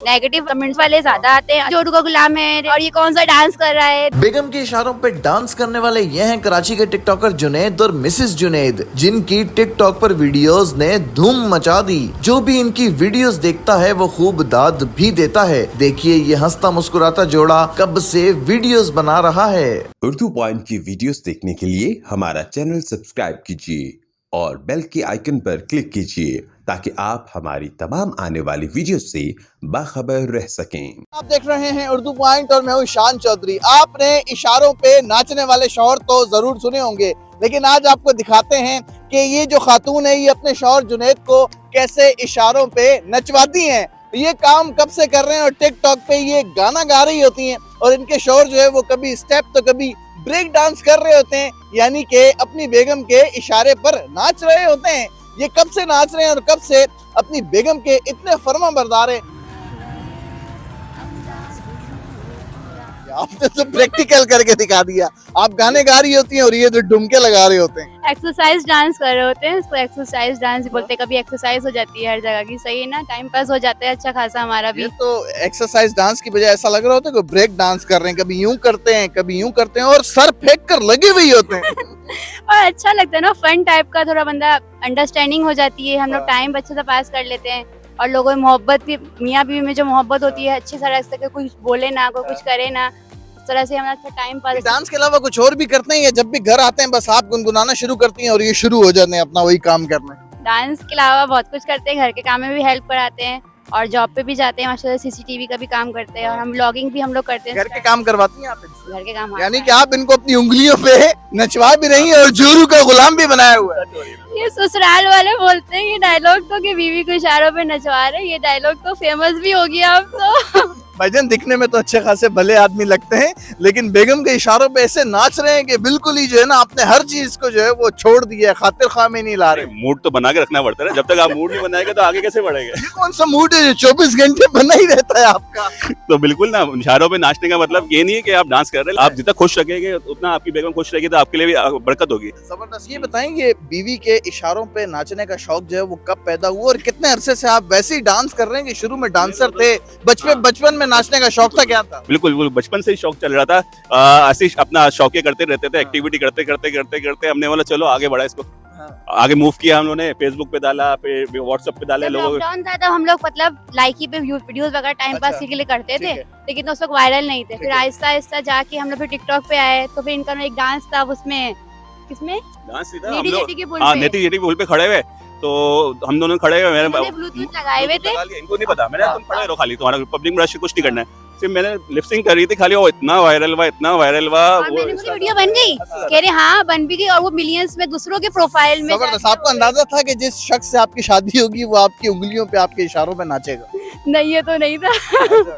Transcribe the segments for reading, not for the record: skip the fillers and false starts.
Negative comments वाले ज्यादा आते हैं, जोड़ू का गुलाम है और ये कौन सा डांस कर रहा है। बेगम के इशारों पे डांस करने वाले ये हैं कराची के टिकटॉकर जुनैद और मिसेस जुनैद, जिनकी टिकटॉक पर वीडियोस ने धूम मचा दी। जो भी इनकी वीडियोस देखता है वो खूब दाद भी देता है। देखिए ये हंसता मुस्कुराता जोड़ा कब से वीडियोस बना रहा है। उर्दू पॉइंट की वीडियोस देखने के लिए हमारा चैनल सब्सक्राइब कीजिए और बेल के आइकन पर क्लिक कीजिए ताकि आप हमारी तमाम आने वाली वीडियो से बाखबर रह सकें। आप देख रहे हैं उर्दू पॉइंट और मैं हूं शान चौधरी। आपने इशारों पे नाचने वाले शौहर तो जरूर सुने होंगे, लेकिन आज आपको दिखाते हैं कि ये जो खातून है ये अपने शौहर जुनैद को कैसे इशारों पे नचवाती हैं। ये काम कब से कर रहे हैं और टिकटॉक पे ये गाना गा रही होती हैं और इनके शौहर जो है वो कभी स्टेप तो कभी ब्रेक डांस कर रहे होते हैं, यानी कि अपनी बेगम के इशारे पर नाच रहे होते हैं। ये कब से नाच रहे हैं और कब से अपनी बेगम के इतने फर्मा बरदार हैं। आपने तो प्रैक्टिकल करके दिखा दिया। आप गाने गा रही होती हैं और ये तो डुमके लगा रहे होते हैं। एक्सरसाइज डांस कर रहे होते हैं, इसको एक्सरसाइज डांस बोलते हैं। कभी एक्सरसाइज हो जाती है हर जगह की, सही है ना, टाइम पास हो जाता है अच्छा खासा हमारा भी। ये तो एक्सरसाइज डांस की बजाय ऐसा लग रहा होता है कि ब्रेक डांस कर रहे हैं। कभी यूं करते हैं कभी यूं करते हैं और सर फेंक कर लगे हुए होते हैं। और अच्छा लगता है ना, फन टाइप का, थोड़ा बंदा अंडरस्टैंडिंग हो जाती है, हम लोग टाइम अच्छे से पास कर लेते हैं। और लोगों में मोहब्बत भी, मियाँ बीवी में जो मोहब्बत होती है अच्छी तरह से, कुछ बोले ना, कोई कुछ करे ना, इस तरह से हम अच्छा टाइम पास। डांस के अलावा कुछ और भी करते हैं या जब भी घर आते हैं बस आप गुनगुनाना शुरू करती हैं और ये शुरू हो जाते हैं अपना वही काम करना? डांस के अलावा बहुत कुछ करते हैं, घर के काम में भी हेल्प कराते हैं और जॉब पे भी जाते हैं, माशाल्लाह सीसीटीवी का भी काम करते हैं और हम व्लॉगिंग भी हम लोग करते हैं। घर के काम करवाती हैं आप इनसे? घर के काम, यानी कि आप इनको अपनी उंगलियों पे नचवा भी रही हैं और जोरू का गुलाम भी बनाया हुआ है। ये ससुराल वाले बोलते हैं ये डायलॉग तो कि बीवी को इशारों पे नचवा रहे, ये डायलॉग तो फेमस भी हो गया अब तो। भाईजान दिखने में तो अच्छे खासे भले आदमी लगते हैं, लेकिन बेगम के इशारों पे ऐसे नाच रहे हैं कि बिल्कुल ही जो है ना आपने हर चीज को जो है वो छोड़ दिया है, खातिर खा में नहीं ला रहे। मूड तो बना के रखना पड़ता है, जब तक आप मूड नहीं बनाएंगे तो आगे कैसे बढ़ेंगे। ये कौन सा मूड है जो 24 घंटे बना ही रहता है आपका? तो बिल्कुल ना, इशारों पे नाचने का मतलब ये नहीं है कि आप डांस कर रहे हैं। आप जितना खुश रखेंगे उतना आपकी बेगम खुश रहेगी, तो आपके लिए भी बरकत होगी। जबरदस्त। ये बताएंगे बीवी के इशारों पे नाचने का शौक जो है वो कब पैदा हुआ और कितने अरसे से आप वैसे ही डांस कर रहे हैं कि शुरू में डांसर थे, बचपन में नाचने का शौक था, क्या था? बिल्कुल बिल्कुल, बचपन से ही शौक चल रहा था। ऐसे ही अपना शौकिया करते रहते थे, एक्टिविटी करते करते करते करते हमने बोला चलो आगे बढ़ा इसको। आगे मूव किया हम लोगों ने, फेसबुक पे डाला, फिर व्हाट्सएप पे डाला। लोगों लॉकडाउन था तब हम लोग मतलब लाइकी पे वीडियोस वगैरह टाइम पास के लिए करते थे, लेकिन तो उस वक्त वायरल नहीं थे। फिर आहिस्ता आहिस्ता जाके हम लोग फिर टिकटॉक पे आए, तो फिर इनका एक डांस था उसमें, किसमें डांस था, हम नेटी लोग जेटी के पुल पे। नेटी जेटी पुल पे खड़े हुए, तो हम दोनों खड़े हुए, मैंने ब्लूटूथ लगाए हुए थे। इनको नहीं पता, मैंने तुम खड़े रहो खाली, तुम्हारा पब्लिक में कुछ नहीं करना है। फिर मैंने लिपसिंग कर रही थी खाली, वो इतना वायरल हुआ, इतना वायरल हुआ। मेरी वीडियो बन गई, कह रहे हाँ बन भी गई, और वो मिलियंस में दूसरों के प्रोफाइल में। जबरदस्त। आपको अंदाजा था कि जिस शख्स से आपकी शादी होगी वो आपकी उंगलियों पे आपके इशारों पे नाचेगा? नहीं, ये तो नहीं था।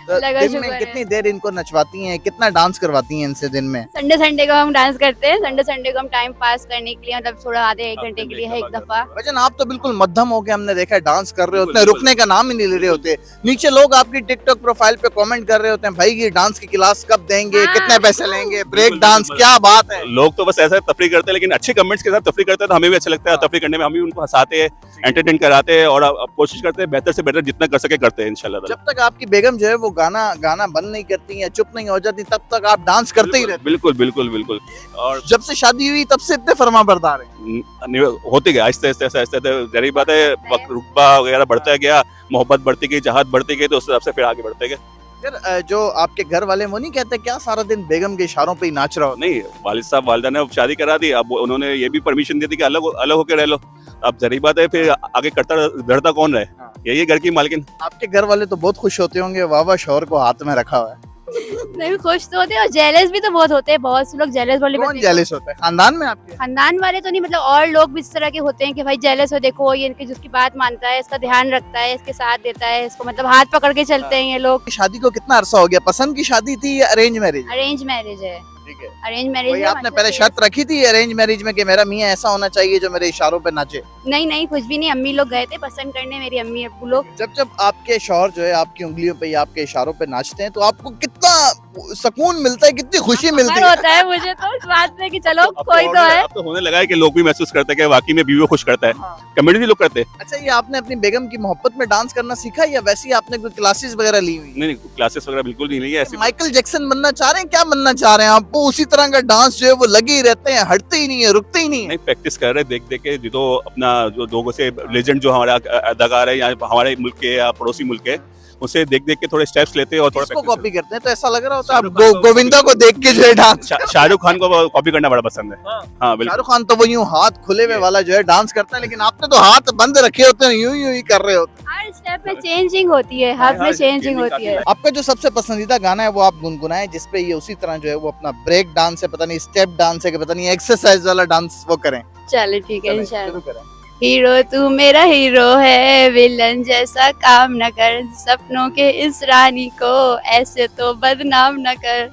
लगा दिन में शुक्र है। कितनी देर इनको नचवाती हैं, कितना डांस करवाती हैं इनसे दिन में? संडे को हम डांस करते हैं, संडे को हम टाइम पास करने के लिए, मतलब थोड़ा आधे एक घंटे के लिए है एक दफा। भाईजान आप तो बिल्कुल मध्यम हो के हमने देखा है डांस कर रहे होते हैं, रुकने का नाम ही नहीं ले रहे होते। नीचे लोग आपकी टिकटॉक प्रोफाइल पे कमेंट कर रहे होते हैं, भाई ये डांस की क्लास कब देंगे, कितने पैसे लेंगे, ब्रेक डांस, क्या बात है। लोग तो बस ऐसा तफरी करते हैं, लेकिन अच्छे कमेंट्स के साथ तफरी करते हैं तो हमें भी अच्छा लगता है। तफरी करने में हम भी उनको हंसाते हैं, एंटरटेन कराते हैं और अब कोशिश करते हैं बेहतर से बेहतर जितना कर सके करते हैं इंशाल्लाह। जब तक आपकी बेगम जो है वो गाना बंद नहीं करती है, चुप नहीं हो जाती, तब तक आप डांस करते ही रहते। बिल्कुल बिल्कुल बिल्कुल। और जब से शादी हुई तब से इतने फरमा बरदार है? होते गए आहिस्ते आहिस्ते आहिस्ते, जरूरी बात है, रुतबा वगैरह बढ़ता गया, मोहब्बत बढ़ती गई, चाहत बढ़ती गई, तो उस हिसाब से फिर आगे बढ़ते गए। फिर जो आपके घर वाले वो नहीं कहते क्या सारा दिन बेगम के इशारों पे ही नाच रहा हो? नहीं, वालिद साहब वालिदा ने अब शादी करा दी, अब उन्होंने ये भी परमिशन दे दी कि अलग होकर रह लो। अब जरूरी बात है, फिर आगे धरता कौन रहे, यही घर की मालकिन। आपके घर वाले तो बहुत खुश होते होंगे, वाह वाह शौहर को हाथ में रखा हुआ है। नहीं, खुश तो होते हैं और जेलस भी तो बहुत होते हैं, बहुत से लोग जेलस वाले। कौन जेलस होता है खानदान में आपके? खानदान वाले तो नहीं, मतलब और लोग भी इस तरह के होते हैं कि भाई जेलस हो, देखो ये इनकी जिसकी बात मानता है, इसका ध्यान रखता है, इसके साथ देता है, इसको मतलब हाथ पकड़ के चलते हैं ये लोग। शादी को कितना अरसा हो गया? पसंद की शादी थी या अरेंज मैरिज? अरेंज मैरिज है। ठीक है। अरेंज मैरिज कोई है। आपने पहले शर्त रखी थी अरेंज मैरिज में कि मेरा मियाँ ऐसा होना चाहिए जो मेरे इशारों पे नाचे? नहीं, कुछ भी नहीं, अम्मी लोग गए थे पसंद करने, मेरी अम्मी अब्बू लोग। जब आपके शौहर जो है आपकी उंगलियों पे या आपके इशारों पे नाचते हैं तो आपको कितना सुकून मिलता है, कितनी खुशी मिलती फख्र है। होता है मुझे तो इस बात में कि चलो अब कोई तो है। अब तो होने लगा है कि लोग भी महसूस करते हैं कि वाकई में बीवी को खुश करता है, कम्युनिटी लोग करते हैं। अच्छा, ये आपने अपनी बेगम की मोहब्बत में डांस करना सीखा या वैसे ही आपने कोई क्लासेस वगैरह ली हुई? नहीं नहीं, क्लासेस वगैरह बिल्कुल नहीं है ऐसी। माइकल जैक्सन बनना चाह रहे हैं, क्या बनना चाह रहे हैं आप? वो उसी तरह का डांस जो है वो लगे ही रहते हैं, हटते ही नहीं है, रुकते ही नहीं है। नहीं, प्रैक्टिस कर रहे हैं, देख देख के जो तो अपना जो लोगों से लेजेंड जो हमारा अदाकार है या हमारे मुल्क के या पड़ोसी मुल्क के, उनसे देख देख के थोड़े स्टेप्स लेते हैं और थोड़ा किसको practice कॉपी करते हैं? तो ऐसा लग रहा होता है आप शाहरुख खान को गोविंदा को देख के जो है डांस। शाहरुख खान को कॉपी करना बड़ा पसंद है। हाँ बिल्कुल। शाहरुख खान तो वो यूं हाथ खुले हुए वाला जो है डांस करता है, लेकिन आपने तो हाथ बंद रखे होते हैं, यूं यूं ही कर रहे होते हैं। हर स्टेप में चेंजिंग होती है, हर में चेंजिंग होती है। आपका जो सबसे पसंदीदा गाना है वो आप गुनगुनाएं, जिसपे ये उसी तरह जो है वो अपना ब्रेक डांस है, पता नहीं स्टेप डांस है कि पता नहीं एक्सरसाइज वाला डांस वो करें। चलो ठीक है, चलें, इंशाल्लाह। शुरू करें। हीरो तू मेरा हीरो है, विलन जैसा काम न कर, सपनों के इस रानी को ऐसे तो बदनाम न कर।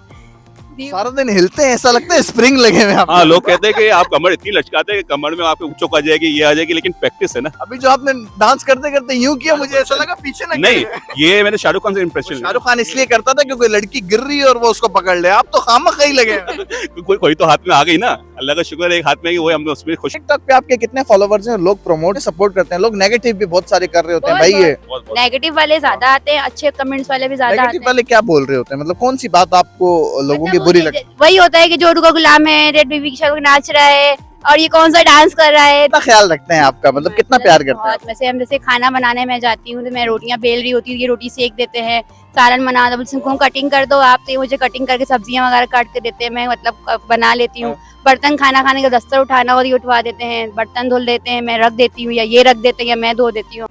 सारा दिन हिलते हैं, ऐसा लगता है स्प्रिंग लगे हुए हैं आप। हाँ, लोग कहते हैं कि आप कमर इतनी लचकाते हैं कि कमर में आपके चौक आ जाएगी, ये आ जाएगी, लेकिन प्रैक्टिस है ना। अभी जो आपने डांस करते करते यूं किया, मुझे ऐसा लगा पीछे ना नहीं, गिरे। ये मैंने शाहरुख खान से इम्प्रेशन शाहरुख खान इसलिए करता था क्योंकि लड़की गिर रही है और वो उसको पकड़ ले, आप तो खामखा ही लगे हैं। कोई तो हाथ में आ गई ना, अल्लाह का शुक्र है एक हाथ में कि वो हम उसमें खुश। टिकटॉक पे आपके कितने फॉलोवर्स हैं? लोग प्रमोट सपोर्ट करते हैं, लोग नेगेटिव भी बहुत सारे कर रहे होते हैं भाई। ये नेगेटिव वाले ज्यादा आते हैं, अच्छे कमेंट्स वाले भी ज्यादा आते नेगेटिव हैं। वाले क्या बोल रहे होते हैं? मतलब कौन सी बात आपको लोगों की मतलब बुरी वो लगती वही होता है कि जोड़ू का गुलाम है, रेड बेबी की शक्ल नाच रहा है और ये कौन सा डांस कर रहा है। कितना ख्याल रखते हैं आपका, मतलब कितना प्यार करते हैं? बहुत। वैसे हम जैसे खाना बनाने में जाती हूँ तो मैं रोटियां बेल रही होती हूँ, ये रोटी सेक देते हैं, सालन बना दो, बोलते कटिंग कर दो आप, तो ये मुझे कटिंग करके सब्जियां वगैरह काट के देते हैं, मैं मतलब बना लेती हूँ। बर्तन खाना खाने का दस्तर उठाना और ये उठवा देते हैं, बर्तन धुल देते हैं, मैं रख देती हूँ या ये रख देते हैं या मैं धो देती हूँ।